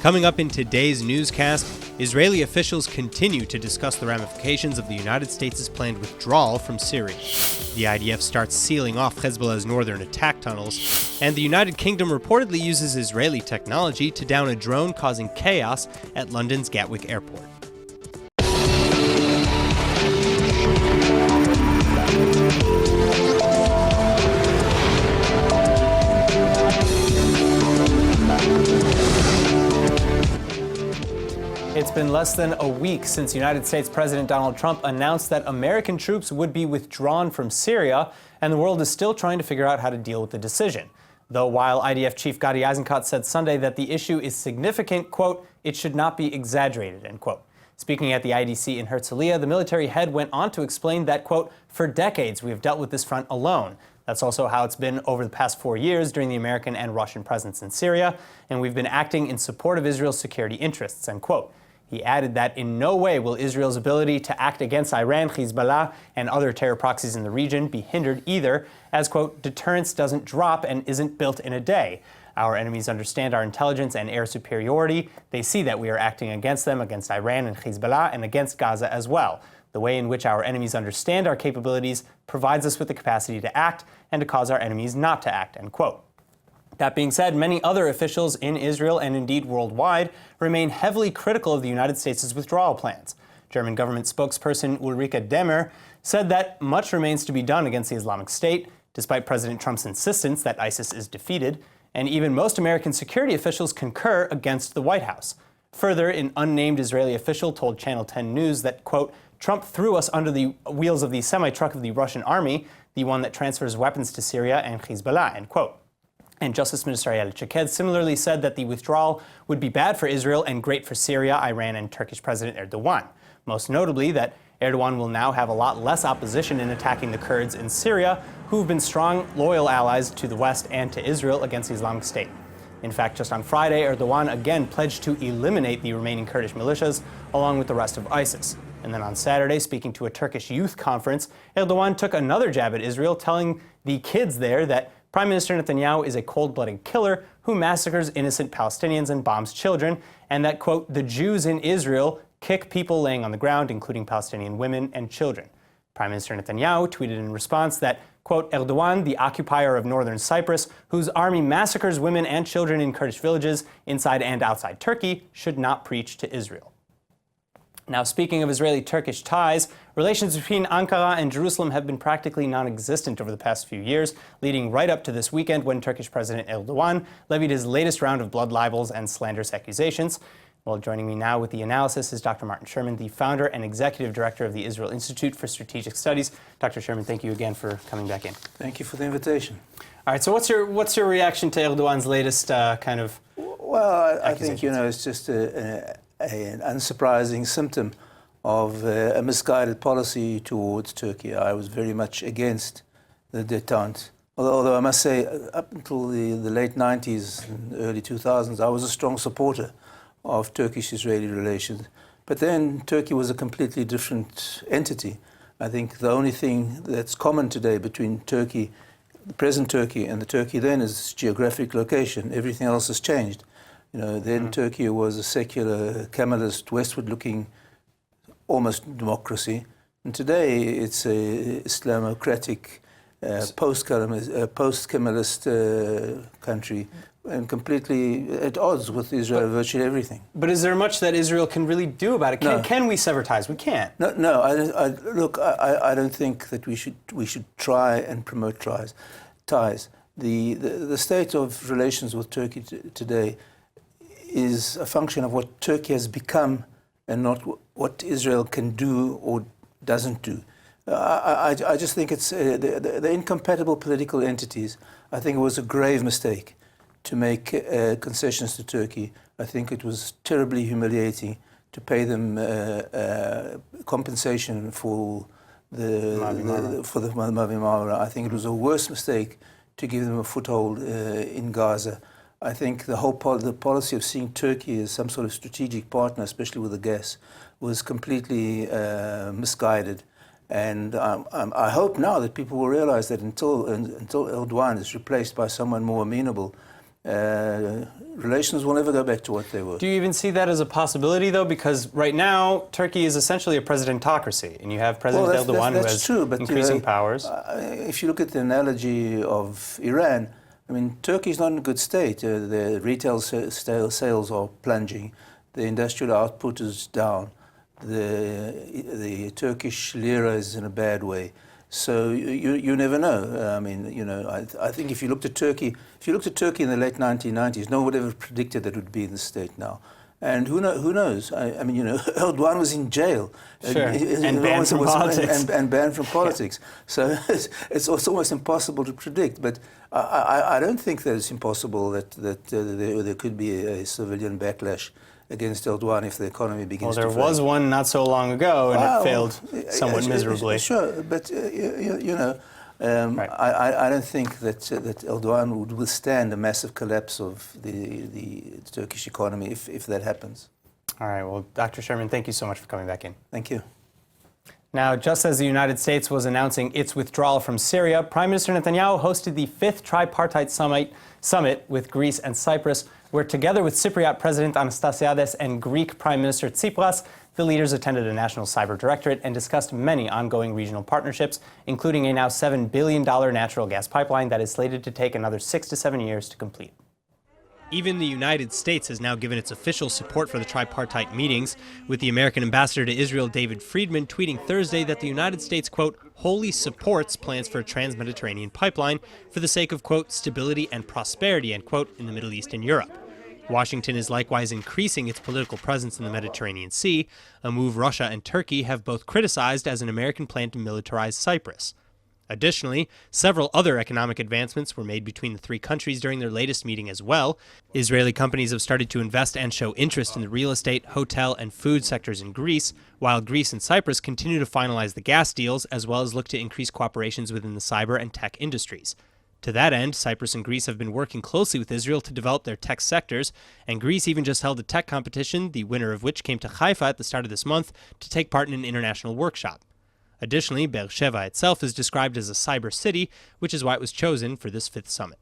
Coming up in today's newscast, Israeli officials continue to discuss the ramifications of the United States' planned withdrawal from Syria. The IDF starts sealing off Hezbollah's northern attack tunnels, and the United Kingdom reportedly uses Israeli technology to down a drone causing chaos at London's Gatwick airport. It's been less than a week since United States President Donald Trump announced that American troops would be withdrawn from Syria, and the world is still trying to figure out how to deal with the decision. Though while IDF Chief Gadi Eisenkot said Sunday that the issue is significant, quote, it should not be exaggerated, end quote. Speaking at the IDC in Herzliya, the military head went on to explain that, quote, for decades we have dealt with this front alone. That's also how it's been over the past 4 years during the American and Russian presence in Syria, and we've been acting in support of Israel's security interests, end quote. He added that in no way will Israel's ability to act against Iran, Hezbollah, and other terror proxies in the region be hindered either, as, quote, deterrence doesn't drop and isn't built in a day. Our enemies understand our intelligence and air superiority. They see that we are acting against them, against Iran and Hezbollah, and against Gaza as well. The way in which our enemies understand our capabilities provides us with the capacity to act and to cause our enemies not to act, end quote. That being said, many other officials in Israel and indeed worldwide remain heavily critical of the United States' withdrawal plans. German government spokesperson Ulrike Demmer said that much remains to be done against the Islamic State, despite President Trump's insistence that ISIS is defeated, and even most American security officials concur against the White House. Further, an unnamed Israeli official told Channel 10 News that, quote, Trump threw us under the wheels of the semi-truck of the Russian army, the one that transfers weapons to Syria and Hezbollah, end quote. And Justice Minister IsraeliTurkish similarly said that the withdrawal would be bad for Israel and great for Syria, Iran, and Turkish President Erdogan. Most notably that Erdogan will now have a lot less opposition in attacking the Kurds in Syria, who've been strong, loyal allies to the West and to Israel against the Islamic State. In fact, just on Friday, Erdogan again pledged to eliminate the remaining Kurdish militias, along with the rest of ISIS. And then on Saturday, speaking to a Turkish youth conference, Erdogan took another jab at Israel, telling the kids there that Prime Minister Netanyahu is a cold-blooded killer who massacres innocent Palestinians and bombs children, and that, quote, the Jews in Israel kick people laying on the ground, including Palestinian women and children. Prime Minister Netanyahu tweeted in response that, quote, Erdogan, the occupier of northern Cyprus, whose army massacres women and children in Kurdish villages inside and outside Turkey, should not preach to Israel. Now, speaking of Israeli-Turkish ties, relations between Ankara and Jerusalem have been practically non-existent over the past few years, leading right up to this weekend when Turkish President Erdogan levied his latest round of blood libels and slanderous accusations. Well, joining me now with the analysis is Dr. Martin Sherman, the founder and executive director of the Israel Institute for Strategic Studies. Dr. Sherman, thank you again for coming back in. Thank you for the invitation. All right, so what's your reaction to Erdogan's latest kind of Well, I think, it's just an unsurprising symptom of a misguided policy towards Turkey. I was very much against the détente. Although I must say, up until the late 90s and early 2000s, I was a strong supporter of Turkish-Israeli relations. But then Turkey was a completely different entity. I think the only thing that's common today between Turkey, the present Turkey, and the Turkey then is geographic location. Everything else has changed. Then Turkey was a secular, Kemalist, westward-looking, almost democracy. And today it's a Islamocratic, post-Kemalist country, and completely at odds with Israel, virtually everything. But is there much that Israel can really do about it? Can we sever ties? We can't. No. I don't think that we should try and promote ties. The state of relations with Turkey today is a function of what Turkey has become and not what Israel can do or doesn't do. I just think it's the incompatible political entities. I think it was a grave mistake to make concessions to Turkey. I think it was terribly humiliating to pay them compensation for the Mavi Marmara. I think it was a worse mistake to give them a foothold in Gaza. I think the policy of seeing Turkey as some sort of strategic partner, especially with the gas, was completely misguided. And I hope now that people will realize that until Erdogan is replaced by someone more amenable, relations will never go back to what they were. Do you even see that as a possibility, though? Because right now, Turkey is essentially a presidentocracy, and you have President Erdogan who has increasing powers. If you look at the analogy of Iran, I mean, Turkey is not in a good state. The retail sales are plunging. The industrial output is down. The Turkish lira is in a bad way. So you never know. I mean, you know, I think if you looked at Turkey in the late 1990s, no one would ever predicted that it would be in the state now. And who knows? I mean, you know, Erdogan was in jail. Sure. And banned from politics. And banned from politics. So it's almost impossible to predict. But I don't think that it's impossible that there could be a civilian backlash against Erdogan if the economy begins to fail. Well, there was one not so long ago, and it failed somewhat miserably. Sure, but you know, right. I don't think that Erdogan would withstand a massive collapse of the Turkish economy if that happens. All right. Well, Dr. Sherman, thank you so much for coming back in. Thank you. Now, just as the United States was announcing its withdrawal from Syria, Prime Minister Netanyahu hosted the 5th tripartite summit with Greece and Cyprus, where together with Cypriot President Anastasiades and Greek Prime Minister Tsipras, the leaders attended a national cyber directorate and discussed many ongoing regional partnerships, including a now $7 billion natural gas pipeline that is slated to take another 6 to 7 years to complete. Even the United States has now given its official support for the tripartite meetings, with the American ambassador to Israel, David Friedman, tweeting Thursday that the United States, quote, wholly supports plans for a trans-Mediterranean pipeline for the sake of, quote, stability and prosperity, end quote, in the Middle East and Europe. Washington is likewise increasing its political presence in the Mediterranean Sea, a move Russia and Turkey have both criticized as an American plan to militarize Cyprus. Additionally, several other economic advancements were made between the three countries during their latest meeting as well. Israeli companies have started to invest and show interest in the real estate, hotel, and food sectors in Greece, while Greece and Cyprus continue to finalize the gas deals as well as look to increase cooperations within the cyber and tech industries. To that end, Cyprus and Greece have been working closely with Israel to develop their tech sectors, and Greece even just held a tech competition, the winner of which came to Haifa at the start of this month to take part in an international workshop. Additionally, Beersheva itself is described as a cyber city, which is why it was chosen for this 5th summit.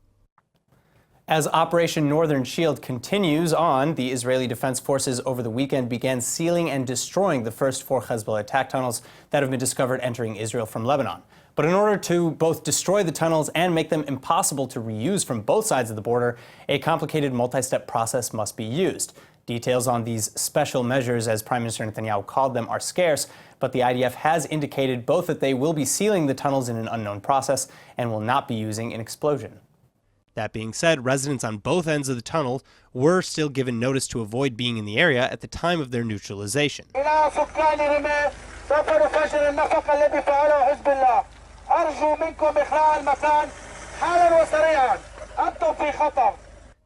As Operation Northern Shield continues on, the Israeli Defense Forces over the weekend began sealing and destroying the first 4 Hezbollah attack tunnels that have been discovered entering Israel from Lebanon. But in order to both destroy the tunnels and make them impossible to reuse from both sides of the border, a complicated multi-step process must be used. Details on these special measures, as Prime Minister Netanyahu called them, are scarce, but the IDF has indicated both that they will be sealing the tunnels in an unknown process and will not be using an explosion. That being said, residents on both ends of the tunnel were still given notice to avoid being in the area at the time of their neutralization.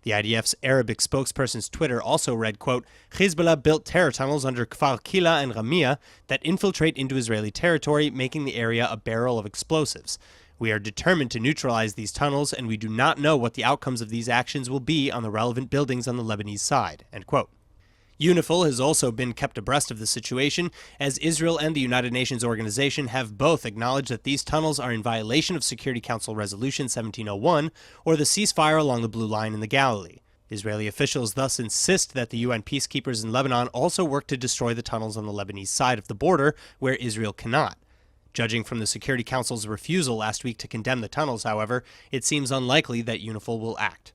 The IDF's Arabic spokesperson's Twitter also read, quote, Hezbollah built terror tunnels under Kfar Kila and Ramia that infiltrate into Israeli territory, making the area a barrel of explosives. We are determined to neutralize these tunnels, and we do not know what the outcomes of these actions will be on the relevant buildings on the Lebanese side, end quote. UNIFIL has also been kept abreast of the situation, as Israel and the United Nations organization have both acknowledged that these tunnels are in violation of Security Council Resolution 1701, or the ceasefire along the Blue Line in the Galilee. Israeli officials thus insist that the UN peacekeepers in Lebanon also work to destroy the tunnels on the Lebanese side of the border, where Israel cannot. Judging from the Security Council's refusal last week to condemn the tunnels, however, it seems unlikely that UNIFIL will act.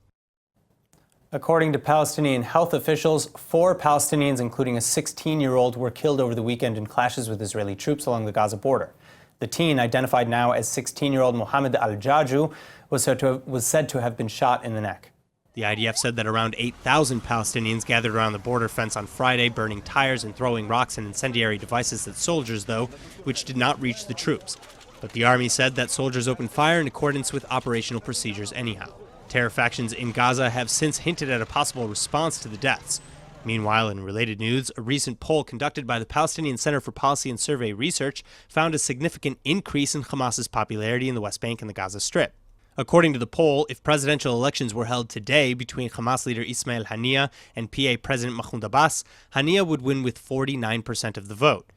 According to Palestinian health officials, 4 Palestinians, including a 16-year-old, were killed over the weekend in clashes with Israeli troops along the Gaza border. The teen, identified now as 16-year-old Mohammed al-Jaju, was said to have been shot in the neck. The IDF said that around 8,000 Palestinians gathered around the border fence on Friday, burning tires and throwing rocks and incendiary devices at soldiers, though, which did not reach the troops. But the army said that soldiers opened fire in accordance with operational procedures anyhow. Terror factions in Gaza have since hinted at a possible response to the deaths. Meanwhile, in related news, a recent poll conducted by the Palestinian Center for Policy and Survey Research found a significant increase in Hamas's popularity in the West Bank and the Gaza Strip. According to the poll, if presidential elections were held today between Hamas leader Ismail Haniyeh and PA President Mahmoud Abbas, Haniyeh would win with 49% of the vote.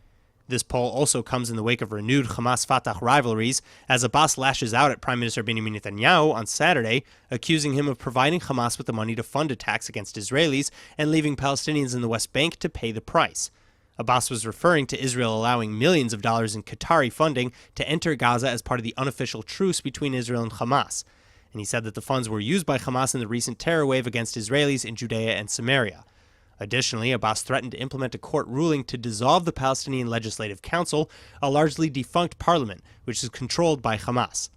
This poll also comes in the wake of renewed Hamas-Fatah rivalries, as Abbas lashes out at Prime Minister Benjamin Netanyahu on Saturday, accusing him of providing Hamas with the money to fund attacks against Israelis and leaving Palestinians in the West Bank to pay the price. Abbas was referring to Israel allowing millions of dollars in Qatari funding to enter Gaza as part of the unofficial truce between Israel and Hamas. And he said that the funds were used by Hamas in the recent terror wave against Israelis in Judea and Samaria. Additionally, Abbas threatened to implement a court ruling to dissolve the Palestinian Legislative Council, a largely defunct parliament, which is controlled by Hamas.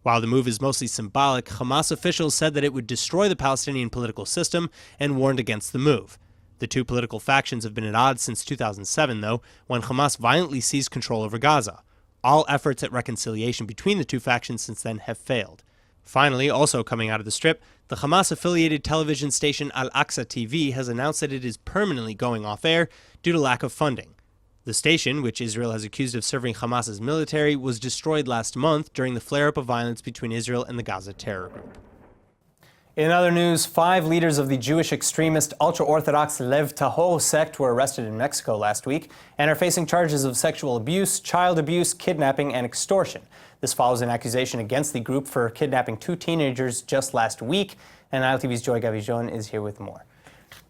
While the move is mostly symbolic, Hamas officials said that it would destroy the Palestinian political system and warned against the move. The two political factions have been at odds since 2007, though, when Hamas violently seized control over Gaza. All efforts at reconciliation between the two factions since then have failed. Finally, also coming out of the Strip, the Hamas-affiliated television station Al-Aqsa TV has announced that it is permanently going off air due to lack of funding. The station, which Israel has accused of serving Hamas's military, was destroyed last month during the flare-up of violence between Israel and the Gaza terror group. In other news, 5 leaders of the Jewish extremist ultra-Orthodox Lev Tal sect were arrested in Mexico last week and are facing charges of sexual abuse, child abuse, kidnapping, and extortion. This follows an accusation against the group for kidnapping 2 teenagers just last week, and ILTV's Joy Gavijon is here with more.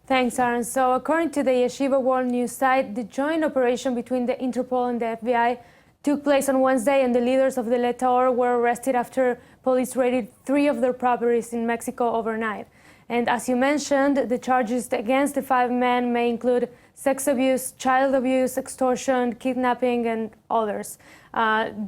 Thanks, Aaron. So according to the Yeshiva World News site, the joint operation between the Interpol and the FBI took place on Wednesday, and the leaders of the Lev Tal were arrested after police raided 3 of their properties in Mexico overnight. And as you mentioned, the charges against the 5 men may include sex abuse, child abuse, extortion, kidnapping, and others.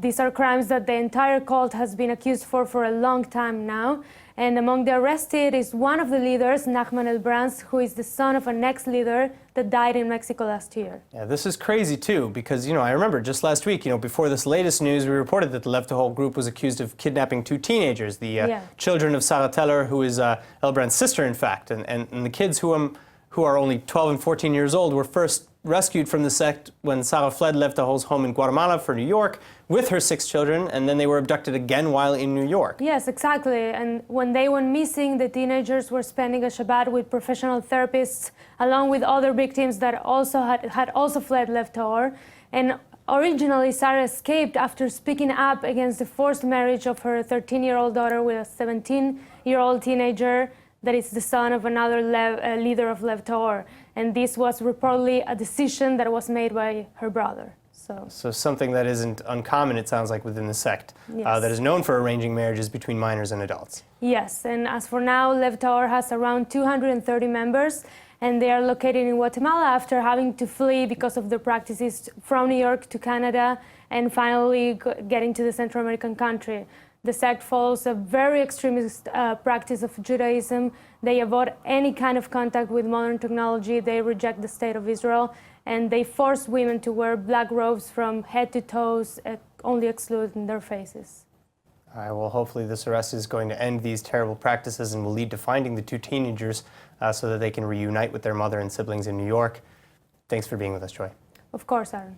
These are crimes that the entire cult has been accused for a long time now. And among the arrested is one of the leaders, Nachman El-Brands, who is the son of an ex-leader that died in Mexico last year. Yeah, this is crazy too, because, I remember just last week, before this latest news, we reported that the Lev Tal group was accused of kidnapping 2 teenagers, the children of Sarah Teller, who is El-Brands' sister, in fact, and the kids who are only 12 and 14 years old were first rescued from the sect when Sarah fled Lev Tal's home in Guatemala for New York with her 6 children, and then they were abducted again while in New York. Yes, exactly. And when they went missing, the teenagers were spending a Shabbat with professional therapists, along with other victims that also had also fled Lev Tal. And originally, Sarah escaped after speaking up against the forced marriage of her 13-year-old daughter with a 17-year-old teenager that is the son of another leader of Lev Tal. And this was reportedly a decision that was made by her brother. So something that isn't uncommon, it sounds like, within the sect, yes. That is known for arranging marriages between minors and adults. Yes, and as for now, Lev Tal has around 230 members, and they are located in Guatemala after having to flee because of their practices from New York to Canada and finally getting to the Central American country. The sect follows a very extremist practice of Judaism. They avoid any kind of contact with modern technology. They reject the state of Israel, and they force women to wear black robes from head to toes, only excluding their faces. All right, well, hopefully this arrest is going to end these terrible practices and will lead to finding the 2 teenagers so that they can reunite with their mother and siblings in New York. Thanks for being with us, Joy. Of course, Aaron.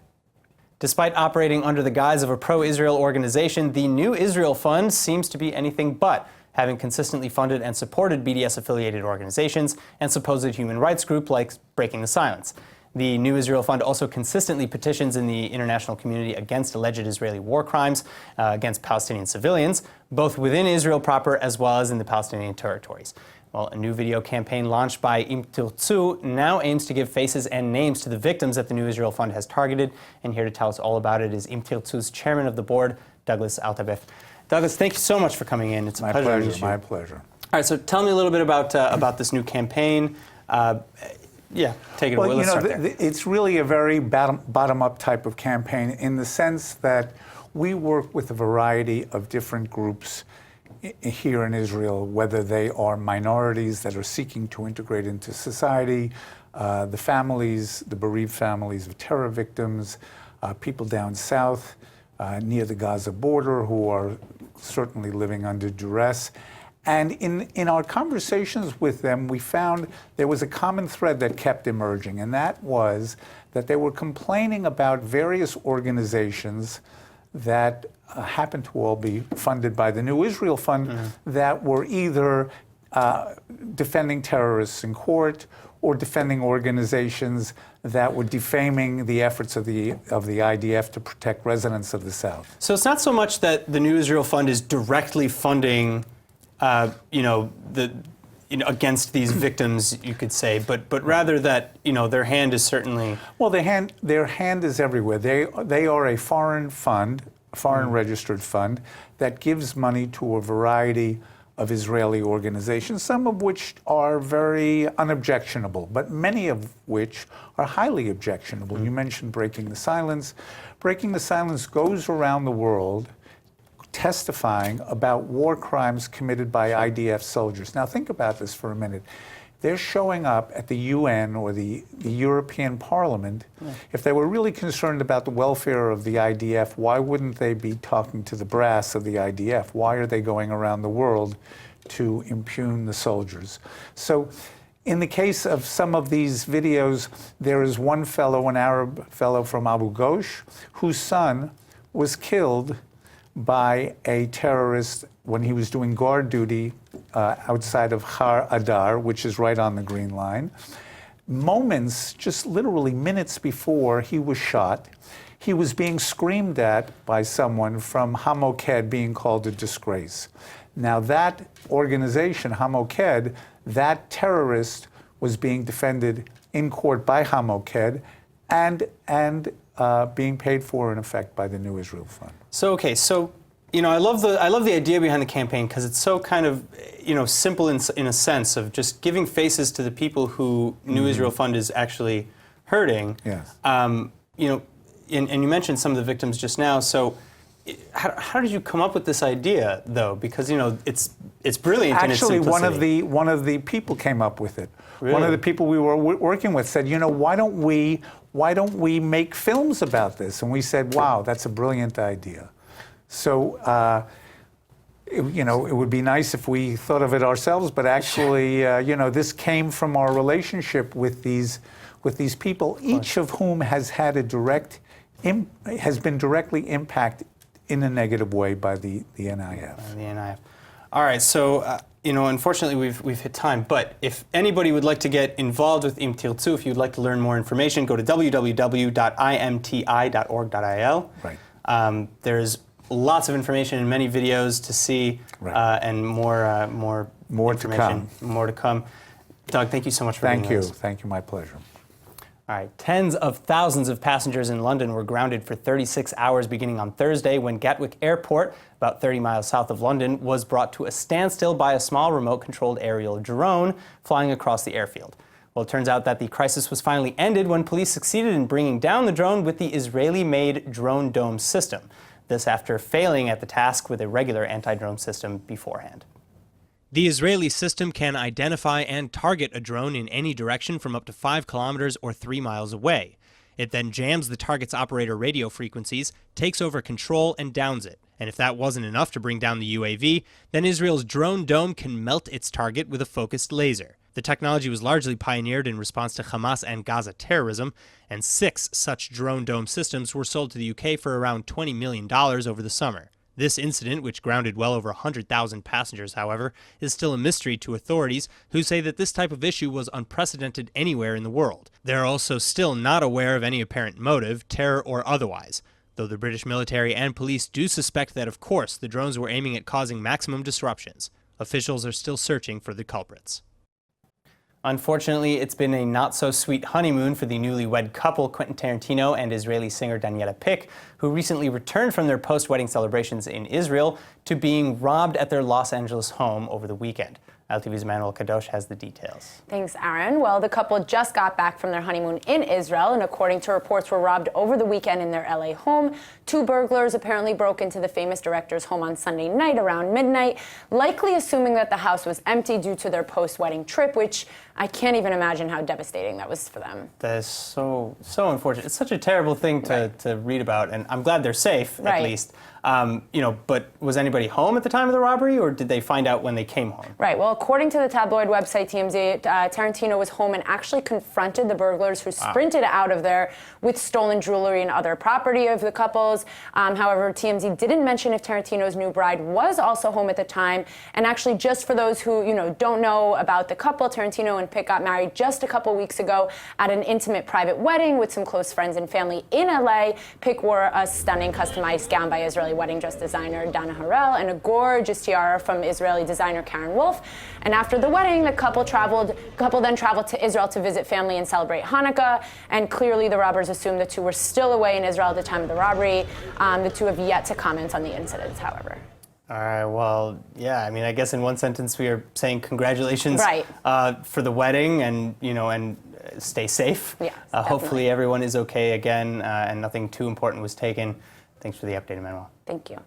Despite operating under the guise of a pro-Israel organization, the New Israel Fund seems to be anything but, having consistently funded and supported BDS-affiliated organizations and supposed human rights groups like Breaking the Silence. The New Israel Fund also consistently petitions in the international community against alleged Israeli war crimes against Palestinian civilians, both within Israel proper as well as in the Palestinian territories. Well, a new video campaign launched by Im Tirtzu now aims to give faces and names to the victims that the New Israel Fund has targeted. And here to tell us all about it is Im Tirtzu's chairman of the board, Douglas Altabef. Douglas, thank you so much for coming in. It's a pleasure to meet you. My pleasure. All right, so tell me a little bit about this new campaign. Take it away. Let's start there. It's really a very bottom-up type of campaign in the sense that we work with a variety of different groups here in Israel, whether they are minorities that are seeking to integrate into society, the families, the bereaved families of terror victims, people down south near the Gaza border who are certainly living under duress. And in our conversations with them, we found there was a common thread that kept emerging, and that was that they were complaining about various organizations that happen to all be funded by the New Israel Fund that were either defending terrorists in court or defending organizations that were defaming the efforts of the IDF to protect residents of the South. So it's not so much that the New Israel Fund is directly funding, against these victims, you could say, but rather that their hand is certainly. Well, their hand is everywhere. They are a foreign fund, foreign registered fund that gives money to a variety of Israeli organizations, some of which are very unobjectionable, but many of which are highly objectionable. You mentioned Breaking the Silence. Breaking the Silence goes around the world testifying about war crimes committed by IDF soldiers. Now think about this for a minute. They're showing up at the UN or the European Parliament. If they were really concerned about the welfare of the IDF, why wouldn't they be talking to the brass of the IDF? Why are they going around the world to impugn the soldiers? So in the case of some of these videos, there is one fellow, an Arab fellow from Abu Ghosh, whose son was killed by a terrorist when he was doing guard duty outside of Har Adar, which is right on the Green Line. Moments, just literally minutes before he was shot, he was being screamed at by someone from Hamoked being called a disgrace. Now that organization, Hamoked, that terrorist was being defended in court by Hamoked and being paid for, in effect, by the New Israel Fund. So I love the idea behind the campaign because it's so kind of simple in a sense of just giving faces to the people who New Israel Fund is actually hurting. Yes. And you mentioned some of the victims just now. So how did you come up with this idea though? Because it's brilliant. Actually, in its simplicity. one of the people came up with it. Really? One of the people we were working with said, why don't we make films about this? And we said, wow, that's a brilliant idea. So, it would be nice if we thought of it ourselves, but actually, this came from our relationship with these people, each of whom has had has been directly impacted in a negative way by the NIF. The NIF. All right, so unfortunately we've hit time, but if anybody would like to get involved with Im Tirtzu, if you'd like to learn more information, go to www.imti.org.il. Right. There's lots of information and many videos to see, right. And more information. More to come. Doug, thank you so much for being with us. Thank you, my pleasure. All right, tens of thousands of passengers in London were grounded for 36 hours beginning on Thursday when Gatwick Airport, about 30 miles south of London, was brought to a standstill by a small remote-controlled aerial drone flying across the airfield. Well, it turns out that the crisis was finally ended when police succeeded in bringing down the drone with the Israeli-made Drone Dome system. This after failing at the task with a regular anti-drone system beforehand. The Israeli system can identify and target a drone in any direction from up to 5 kilometers or 3 miles away. It then jams the target's operator radio frequencies, takes over control, and downs it. And if that wasn't enough to bring down the UAV, then Israel's Drone Dome can melt its target with a focused laser. The technology was largely pioneered in response to Hamas and Gaza terrorism, and 6 such Drone Dome systems were sold to the UK for around $20 million over the summer. This incident, which grounded well over 100,000 passengers, however, is still a mystery to authorities who say that this type of issue was unprecedented anywhere in the world. They're also still not aware of any apparent motive, terror or otherwise, though the British military and police do suspect that, of course, the drones were aiming at causing maximum disruptions. Officials are still searching for the culprits. Unfortunately, it's been a not-so-sweet honeymoon for the newlywed couple, Quentin Tarantino and Israeli singer Daniela Pick, who recently returned from their post-wedding celebrations in Israel to being robbed at their Los Angeles home over the weekend. LTV's Manuel Kadosh has the details. Thanks, Aaron. Well, the couple just got back from their honeymoon in Israel, and according to reports, were robbed over the weekend in their LA home. 2 burglars apparently broke into the famous director's home on Sunday night around midnight, likely assuming that the house was empty due to their post-wedding trip, which I can't even imagine how devastating that was for them. That is so unfortunate. It's such a terrible thing to read about, and I'm glad they're safe, at least. But was anybody home at the time of the robbery, or did they find out when they came home? Right. Well, according to the tabloid website TMZ, Tarantino was home and actually confronted the burglars who sprinted out of there with stolen jewelry and other property of the couples. However, TMZ didn't mention if Tarantino's new bride was also home at the time. And actually, just for those who don't know about the couple, Tarantino and Pitt got married just a couple weeks ago at an intimate private wedding with some close friends and family in LA. Pitt wore a stunning customized gown by Israeli wedding dress designer Dana Harel and a gorgeous tiara from Israeli designer Karen Wolf. And after the wedding, the couple then traveled to Israel to visit family and celebrate Hanukkah. And clearly, the robbers assumed the two were still away in Israel at the time of the robbery. The two have yet to comment on the incidents, however. All right, well, yeah, I guess in one sentence we are saying congratulations for the wedding and stay safe. Yeah, hopefully everyone is okay again and nothing too important was taken. Thanks for the update, Emmanuel. Thank you.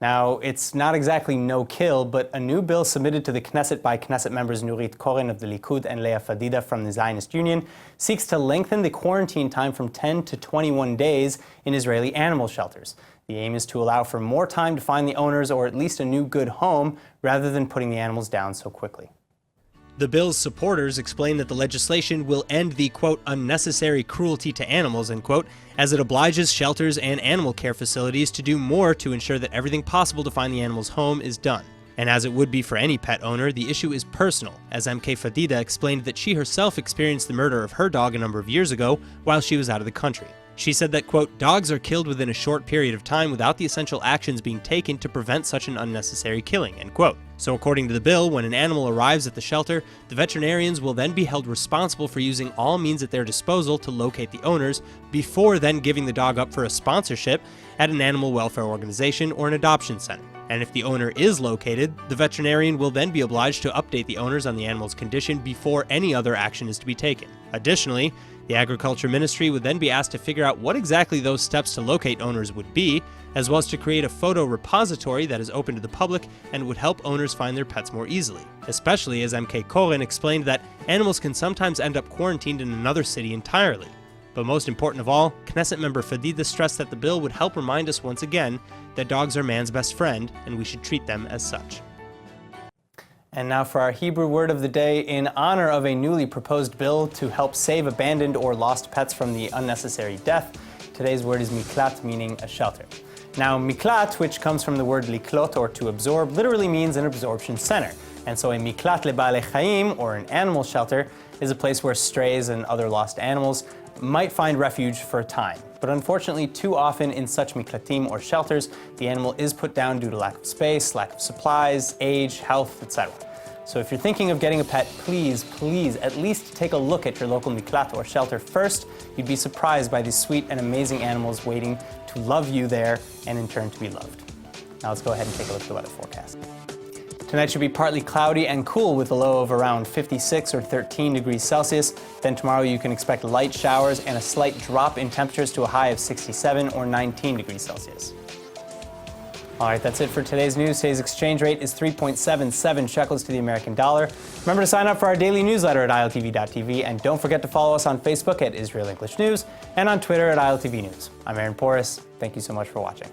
Now, it's not exactly no kill, but a new bill submitted to the Knesset by Knesset members Nurit Koren of the Likud and Leah Fadida from the Zionist Union seeks to lengthen the quarantine time from 10 to 21 days in Israeli animal shelters. The aim is to allow for more time to find the owners or at least a new good home rather than putting the animals down so quickly. The bill's supporters explain that the legislation will end the, quote, unnecessary cruelty to animals, end quote, as it obliges shelters and animal care facilities to do more to ensure that everything possible to find the animal's home is done. And as it would be for any pet owner, the issue is personal, as MK Fadida explained that she herself experienced the murder of her dog a number of years ago while she was out of the country. She said that, quote, dogs are killed within a short period of time without the essential actions being taken to prevent such an unnecessary killing, end quote. So according to the bill, when an animal arrives at the shelter, the veterinarians will then be held responsible for using all means at their disposal to locate the owners before then giving the dog up for a sponsorship at an animal welfare organization or an adoption center. And if the owner is located, the veterinarian will then be obliged to update the owners on the animal's condition before any other action is to be taken. Additionally, the Agriculture Ministry would then be asked to figure out what exactly those steps to locate owners would be, as well as to create a photo repository that is open to the public and would help owners find their pets more easily. Especially as MK Koren explained that animals can sometimes end up quarantined in another city entirely. But most important of all, Knesset member Fadida stressed that the bill would help remind us once again that dogs are man's best friend and we should treat them as such. And now for our Hebrew word of the day, in honor of a newly proposed bill to help save abandoned or lost pets from the unnecessary death. Today's word is miklat, meaning a shelter. Now, miklat, which comes from the word liklot, or to absorb, literally means an absorption center. And so a miklat lebalei chaim, or an animal shelter, is a place where strays and other lost animals might find refuge for a time. But unfortunately, too often in such miklatim or shelters, the animal is put down due to lack of space, lack of supplies, age, health, etc. So if you're thinking of getting a pet, please at least take a look at your local miklat or shelter first. You'd be surprised by these sweet and amazing animals waiting to love you there and in turn to be loved. Now let's go ahead and take a look at the weather forecast. Tonight should be partly cloudy and cool with a low of around 56 or 13 degrees Celsius. Then tomorrow you can expect light showers and a slight drop in temperatures to a high of 67 or 19 degrees Celsius. All right, that's it for today's news. Today's exchange rate is 3.77 shekels to the American dollar. Remember to sign up for our daily newsletter at iltv.tv, and don't forget to follow us on Facebook at Israel English News and on Twitter at ILTV News. I'm Aaron Porras. Thank you so much for watching.